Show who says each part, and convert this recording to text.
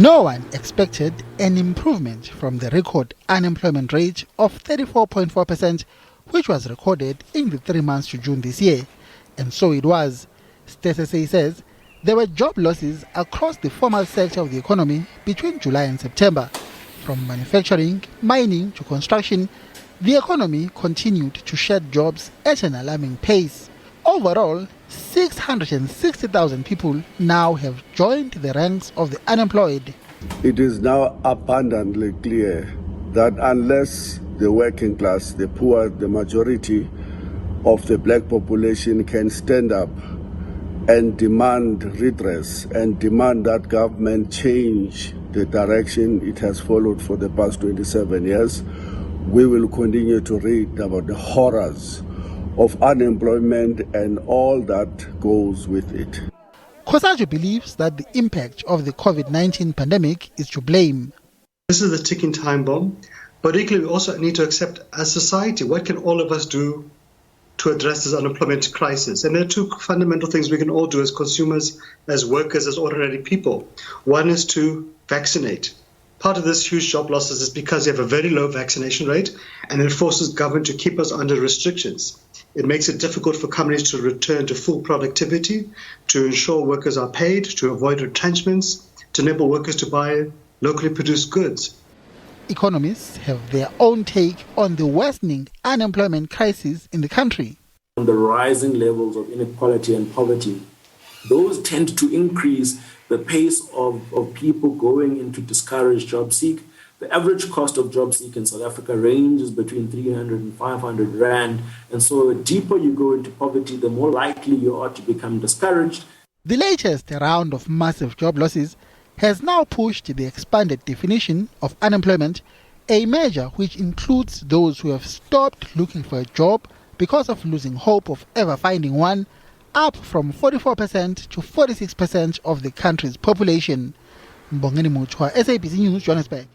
Speaker 1: No one expected an improvement from the record unemployment rate of 34.4%, which was recorded in the 3 months to June this year. And so it was. SABC says there were job losses across the formal sector of the economy between July and September. From manufacturing, mining to construction, the economy continued to shed jobs at an alarming pace. Overall, 660,000 people now have joined the ranks of the unemployed.
Speaker 2: It is now abundantly clear that unless the working class, the poor, the majority of the black population can stand up and demand redress and demand that government change the direction it has followed for the past 27 years, we will continue to read about the horrors of unemployment and all that goes with it.
Speaker 1: Kosaju believes that the impact of the COVID-19 pandemic is to blame.
Speaker 3: This is the ticking time bomb, but equally we also need to accept as society, what can all of us do to address this unemployment crisis? And there are two fundamental things we can all do as consumers, as workers, as ordinary people. One is to vaccinate. Part of this huge job losses is because they have a very low vaccination rate, and it forces government to keep us under restrictions. It makes it difficult for companies to return to full productivity, to ensure workers are paid, to avoid retrenchments, to enable workers to buy locally produced goods.
Speaker 1: Economists have their own take on the worsening unemployment crisis in the country.
Speaker 4: On the rising levels of inequality and poverty, those tend to increase the pace of people going into discouraged job seek. The average cost of job seek in South Africa ranges between 300 and 500 rand. And so the deeper you go into poverty, the more likely you are to become discouraged.
Speaker 1: The latest round of massive job losses has now pushed the expanded definition of unemployment, a measure which includes those who have stopped looking for a job because of losing hope of ever finding one, up from 44% to 46% of the country's population. Mbongeni Muchwa, SABC News, Johannesburg.